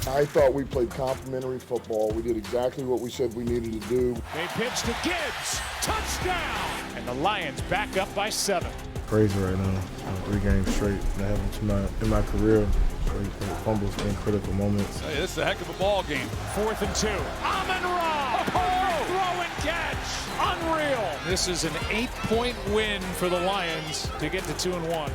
I thought we played complementary football. We did exactly what we said we needed to do. They pitch to Gibbs. Touchdown! And the Lions back up by 7. Crazy right now. 3 games straight that happened in my career. Fumbles been critical moments. Hey, this is a heck of a ball game. 4th and 2. Amon-Ra! Throw and catch! Unreal! This is an 8-point win for the Lions to get to 2-1.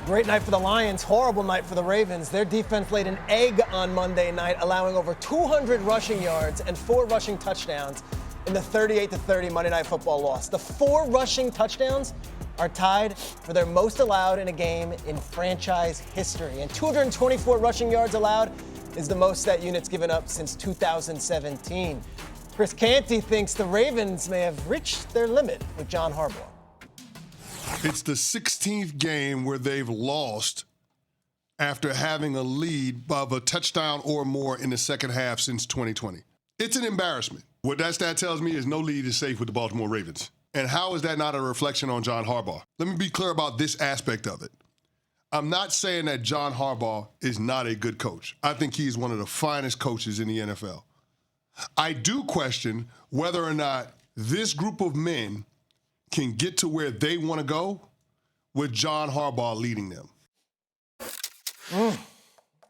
Great night for the Lions, horrible night for the Ravens. Their defense laid an egg on Monday night, allowing over 200 rushing yards and 4 rushing touchdowns in the 38-30 Monday Night Football loss. The 4 rushing touchdowns are tied for their most allowed in a game in franchise history. And 224 rushing yards allowed is the most that unit's given up since 2017. Chris Canty thinks the Ravens may have reached their limit with John Harbaugh. It's the 16th game where they've lost after having a lead of a touchdown or more in the second half since 2020. It's an embarrassment. What that stat tells me is no lead is safe with the Baltimore Ravens. And how is that not a reflection on John Harbaugh? Let me be clear about this aspect of it. I'm not saying that John Harbaugh is not a good coach. I think he's one of the finest coaches in the NFL. I do question whether or not this group of men can get to where they want to go with John Harbaugh leading them.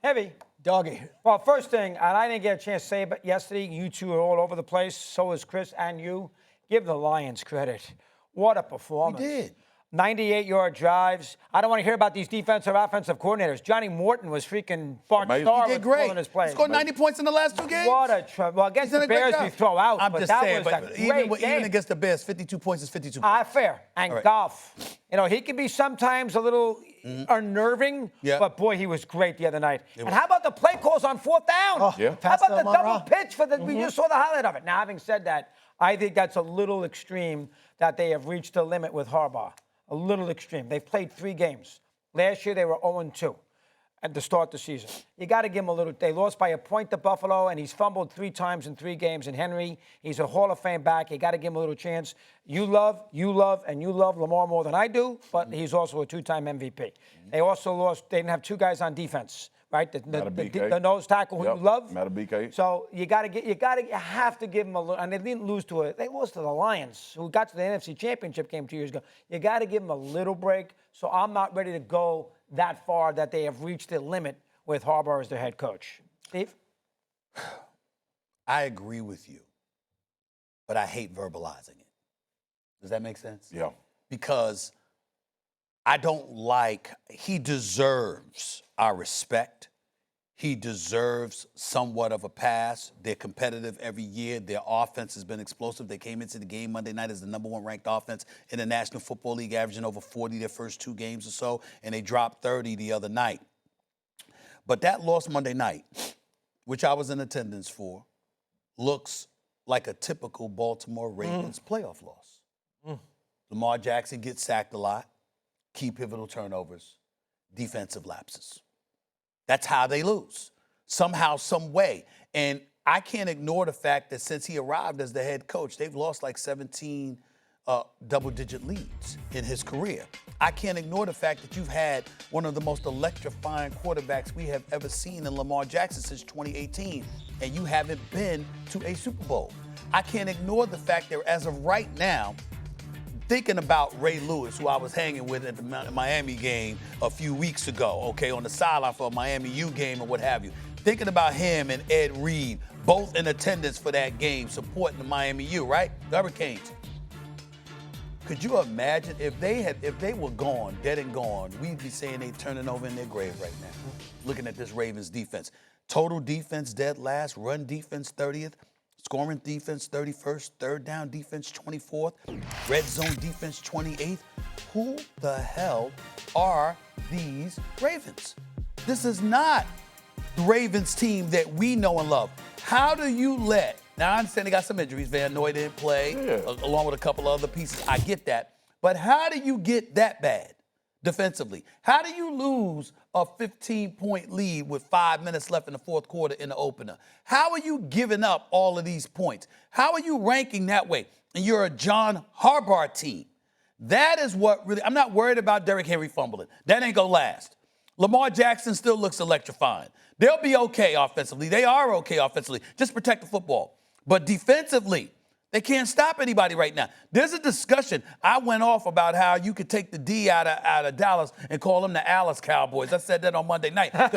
Heavy. Doggy. Well, first thing, and I didn't get a chance to say it yesterday, you two are all over the place, so is Chris and you. Give the Lions credit. What a performance. We did. 98-yard drives. I don't want to hear about these defensive, offensive coordinators. Johnny Morton was freaking Bart Starr He did great. His plays. He scored 90 points in the last 2 games. What a well, against the Bears, we throw out. I'm but just that saying, was but a great game. even against the Bears, 52 points is 52 points. Fair. And right. Goff. You know, he can be sometimes a little unnerving, but boy, he was great the other night. And how about the play calls on 4th down? Oh, How about the double pitch for the? We just saw the highlight of it. Now, having said that, I think that's a little extreme that they have reached the limit with Harbaugh. A little extreme. They've played 3 games. Last year, they were 0-2 at the start of the season. You got to give them a little. They lost by a point to Buffalo, and he's fumbled 3 times in 3 games. And Henry, he's a Hall of Fame back. You got to give him a little chance. You love Lamar more than I do, but he's also a 2-time MVP. They also lost. They didn't have 2 guys on defense, right? The nose tackle who you love. BK. So you have to give them a little. And they didn't lose they lost to the Lions, who got to the NFC Championship game 2 years ago. You got to give them a little break. So I'm not ready to go that far that they have reached their limit with Harbaugh as their head coach. Steve? I agree with you, but I hate verbalizing it. Does that make sense? Yeah. Because I don't he deserves our respect. He deserves somewhat of a pass. They're competitive every year. Their offense has been explosive. They came into the game Monday night as the #1 ranked offense in the National Football League, averaging over 40 their first 2 games or so, and they dropped 30 the other night. But that loss Monday night, which I was in attendance for, looks like a typical Baltimore Ravens playoff loss. Lamar Jackson gets sacked a lot, key pivotal turnovers, defensive lapses. That's how they lose, somehow, some way. And I can't ignore the fact that since he arrived as the head coach, they've lost like 17 double-digit leads in his career. I can't ignore the fact that you've had one of the most electrifying quarterbacks we have ever seen in Lamar Jackson since 2018, and you haven't been to a Super Bowl. I can't ignore the fact that as of right now, thinking about Ray Lewis, who I was hanging with at the Miami game a few weeks ago, okay, on the sideline for a Miami U game or what have you. Thinking about him and Ed Reed, both in attendance for that game, supporting the Miami U, right? The Hurricanes. Could you imagine if they were gone, dead and gone, we'd be saying they're turning over in their grave right now, looking at this Ravens defense. Total defense dead last, run defense 30th. Scoring defense 31st, third down defense 24th, red zone defense 28th. Who the hell are these Ravens? This is not the Ravens team that we know and love. How do you now I understand they got some injuries. Van Noy didn't play, along with a couple other pieces. I get that. But how do you get that bad defensively? How do you lose a 15-point lead with 5 minutes left in the fourth quarter in the opener? How are you giving up all of these points? How are you ranking that way? And you're a John Harbaugh team. That is what really, I'm not worried about Derrick Henry fumbling. That ain't gonna last. Lamar Jackson still looks electrifying. They'll be okay offensively. They are okay offensively. Just protect the football. But defensively, they can't stop anybody right now. There's a discussion. I went off about how you could take the D out of Dallas and call them the Alice Cowboys. I said that on Monday night because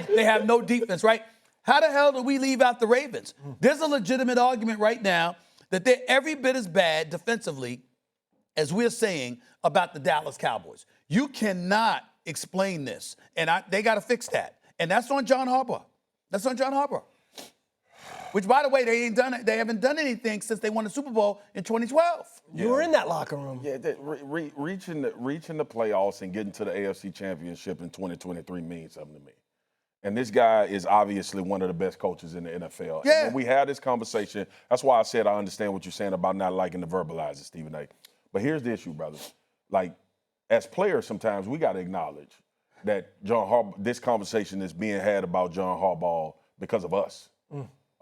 they have no defense, right? How the hell do we leave out the Ravens? There's a legitimate argument right now that they're every bit as bad defensively as we're saying about the Dallas Cowboys. You cannot explain this, and they got to fix that. And that's on John Harbaugh. That's on John Harbaugh. Which, by the way, they haven't done anything since they won the Super Bowl in 2012. You were in that locker room. Yeah, reaching the playoffs and getting to the AFC Championship in 2023 means something to me. And this guy is obviously one of the best coaches in the NFL. Yeah. And when we had this conversation, that's why I said I understand what you're saying about not liking to verbalize it, Stephen A. But here's the issue, brother. Like, as players, sometimes we got to acknowledge that this conversation is being had about John Harbaugh because of us.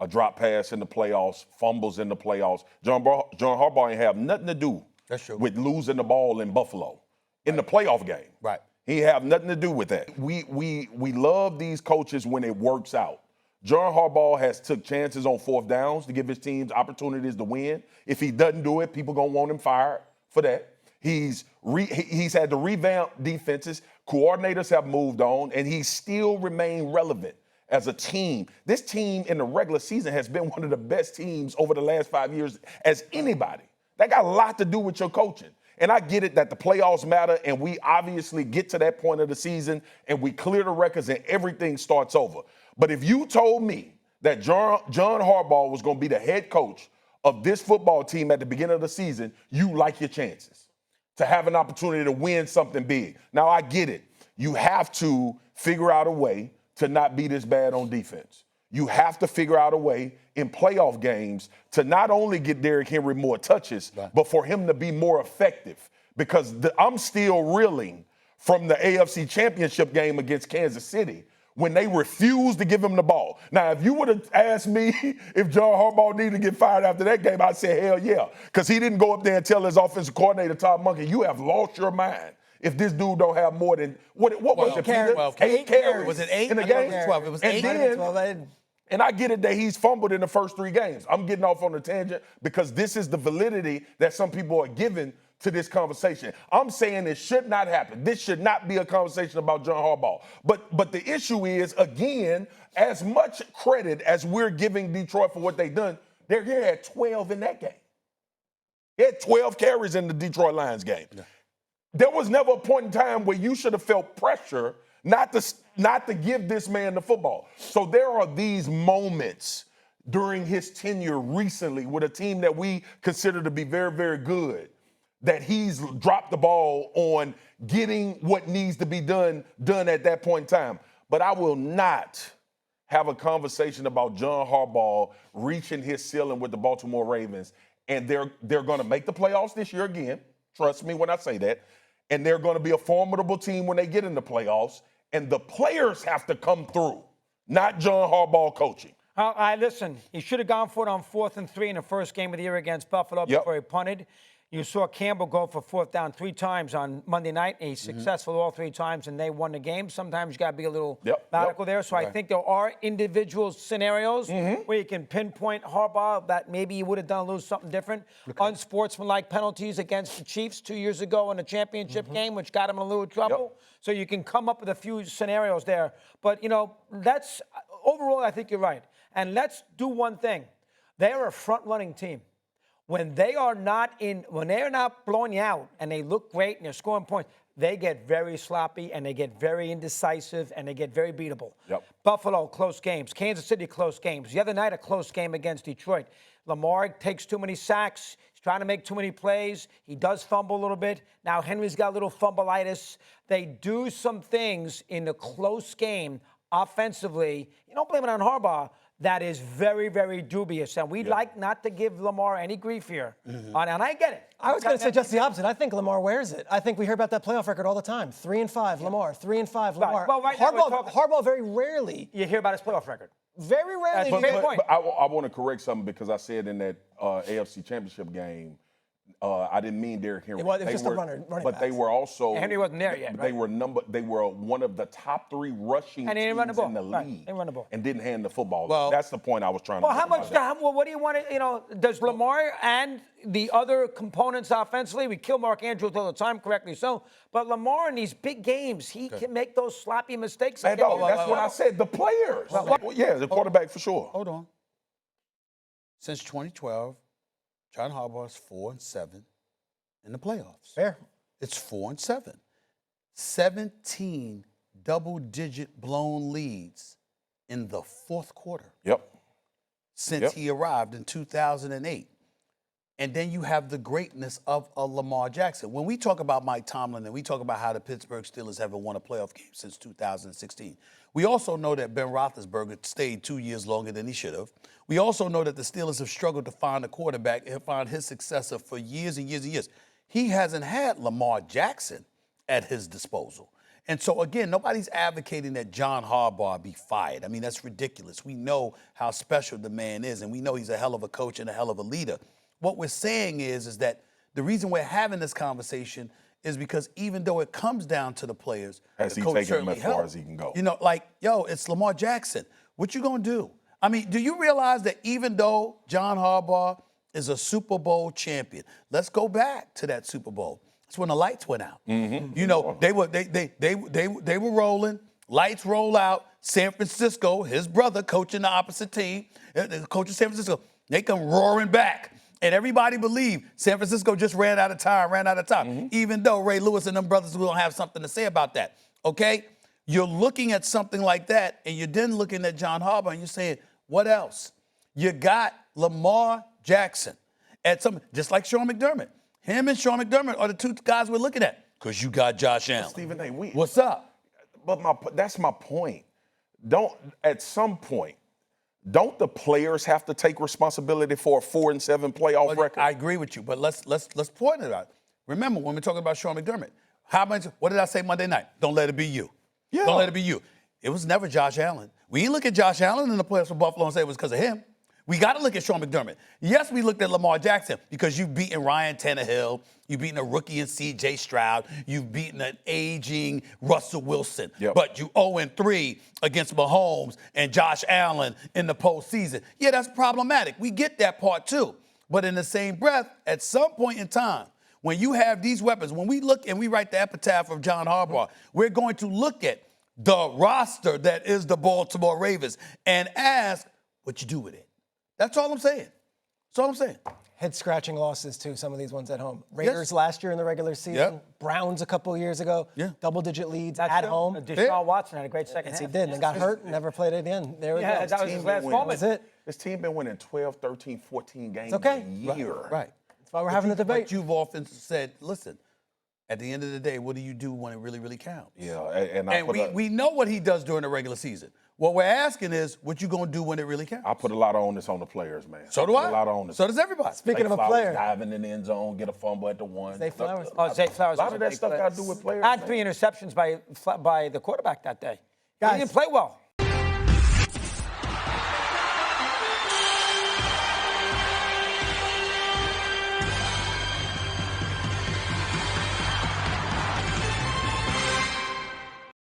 A drop pass in the playoffs, fumbles in the playoffs. John Harbaugh ain't have nothing to do with losing the ball in Buffalo in the playoff game. Right. He have nothing to do with that. We love these coaches when it works out. John Harbaugh has took chances on fourth downs to give his teams opportunities to win. If he doesn't do it, people gonna want him fired for that. He's had to revamp defenses. Coordinators have moved on, and he's still remained relevant as a team. This team in the regular season has been one of the best teams over the last 5 years as anybody. That got a lot to do with your coaching. And I get it that the playoffs matter, and we obviously get to that point of the season, and we clear the records, and everything starts over. But if you told me that John Harbaugh was going to be the head coach of this football team at the beginning of the season, you like your chances to have an opportunity to win something big. Now, I get it. You have to figure out a way to not be this bad on defense. You have to figure out a way in playoff games to not only get Derrick Henry more touches, but for him to be more effective. Because I'm still reeling from the AFC Championship game against Kansas City when they refused to give him the ball. Now, if you would have asked me if John Harbaugh needed to get fired after that game, I'd say hell yeah. Because he didn't go up there and tell his offensive coordinator, Todd Monken, you have lost your mind if this dude don't have more than, what was it, Peter? 8 carries. Was it 8? In the game? 12. It was 8. And I get it that he's fumbled in the first 3 games. I'm getting off on a tangent because this is the validity that some people are giving to this conversation. I'm saying it should not happen. This should not be a conversation about John Harbaugh. But the issue is, again, as much credit as we're giving Detroit for what they've done, they had 12 in that game. They had 12 carries in the Detroit Lions game. Yeah. There was never a point in time where you should have felt pressure not to give this man the football. So there are these moments during his tenure recently with a team that we consider to be very, very good that he's dropped the ball on getting what needs to be done at that point in time. But I will not have a conversation about John Harbaugh reaching his ceiling with the Baltimore Ravens, and they're going to make the playoffs this year again. Trust me when I say that. And they're going to be a formidable team when they get in the playoffs. And the players have to come through, not John Harbaugh coaching. Listen, he should have gone for it on 4th and 3 in the first game of the year against Buffalo before he punted. You saw Campbell go for 4th down 3 times on Monday night. He's successful all 3 times, and they won the game. Sometimes you got to be a little radical there. So I think there are individual scenarios where you can pinpoint Harbaugh that maybe he would have done a little something different. Unsportsmanlike penalties against the Chiefs 2 years ago in a championship game, which got him in a little trouble. So you can come up with a few scenarios there. But, that's overall, I think you're right. And let's do one thing. They're a front-running team. When they are not blowing you out and they look great and they're scoring points, they get very sloppy and they get very indecisive and they get very beatable. Buffalo, close games. Kansas City, close games. The other night, a close game against Detroit. Lamar takes too many sacks. He's trying to make too many plays. He does fumble a little bit. Now Henry's got a little fumbleitis. They do some things in the close game offensively. You don't blame it on Harbaugh. That is very, very dubious. And we'd like not to give Lamar any grief here. And I get it. I was going to say just the opposite. I think Lamar wears it. I think we hear about that playoff record all the time. 3-5, Lamar. 3-5, Lamar. Well, right Harbaugh very rarely. You hear about his playoff record. Very rarely. That's a fair point. But I want to correct something because I said in that AFC Championship game I didn't mean Derrick Henry. It was just a running but back. they were also. Henry wasn't there yet, They right? They were one of the top 3 rushing And they didn't run the teams ball. in the Right, league. they didn't run the ball. And didn't hand the football. Well- That's the point I was trying to Well, make how about much? that. What do you want to? Does Lamar and the other components offensively? We kill Mark Andrews all the time, correctly so. But Lamar in these big games, he can make those sloppy mistakes. Hey, dog, that's what I said. The players. Well, yeah, the quarterback for sure. Hold on. Since 2012, John Harbaugh is 4-7 in the playoffs. Fair. It's 4-7. 17 double-digit blown leads in the fourth quarter Yep. since he arrived in 2008. And then you have the greatness of a Lamar Jackson. When we talk about Mike Tomlin and we talk about how the Pittsburgh Steelers haven't won a playoff game since 2016, we also know that Ben Roethlisberger stayed 2 years longer than he should have. We also know that the Steelers have struggled to find a quarterback and find his successor for years and years and years. He hasn't had Lamar Jackson at his disposal. And so, again, nobody's advocating that John Harbaugh be fired. I mean, that's ridiculous. We know how special the man is, and we know he's a hell of a coach and a hell of a leader. What we're saying is that the reason we're having this conversation is because even though it comes down to the players, Has the he coach taken them certainly as far helped. as he can go? You know, like, yo, it's Lamar Jackson. What you gonna do? I mean, do you realize that even though John Harbaugh is a Super Bowl champion, let's go back to that Super Bowl. It's when the lights went out. You know, they were rolling. Lights roll out. San Francisco, his brother coaching the opposite team, coaching San Francisco, they come roaring back. And everybody believed San Francisco just ran out of time, even though Ray Lewis and them brothers will have something to say about that, okay? You're looking at something like that, and you're then looking at John Harbaugh, and you're saying, what else? You got Lamar Jackson at some, just like Sean McDermott. Him and Sean McDermott are the 2 guys we're looking at, because you got Josh Allen. Stephen A. We. What's up? But that's my point. At some point, don't the players have to take responsibility for a 4-7 playoff record? I agree with you, but let's point it out. Remember, when we're talking about Sean McDermott, what did I say Monday night? Don't let it be you. Yeah. Don't let it be you. It was never Josh Allen. We didn't look at Josh Allen in the playoffs for Buffalo and say it was because of him. We got to look at Sean McDermott. Yes, we looked at Lamar Jackson because you've beaten Ryan Tannehill, you've beaten a rookie in C.J. Stroud, you've beaten an aging Russell Wilson. Yep. But you 0-3 against Mahomes and Josh Allen in the postseason. Yeah, that's problematic. We get that part too. But in the same breath, at some point in time, when you have these weapons, when we look and we write the epitaph of John Harbaugh, we're going to look at the roster that is the Baltimore Ravens and ask what you do with it. That's all I'm saying. That's all I'm saying. Head-scratching losses, too, some of these ones at home. Raiders last year in the regular season. Yep. Browns a couple years ago. Yeah. Double-digit leads That's at true. home. Deshaun Watson had a great second Yes, half. he did, and got hurt, never played at the end. There we Yeah, go. that was his last Team moment. That's it. This team been winning 12, 13, 14 games okay. a year. Right. That's why we're having the debate. But you've often said, listen, at the end of the day, what do you do when it really, really counts? Yeah, and we know what he does during the regular season. What we're asking is, what you gonna do when it really counts? I put a lot of onus on the players, man. So do I. Put a lot of onus. So does everybody. Speaking of a Flowers player. diving in the end zone, get a fumble at the 1. Zay Flowers. Oh, Zay Flowers. A lot was of that big stuff play. got to do with players. Had man. 3 interceptions by the quarterback that day. Guys. He didn't play well.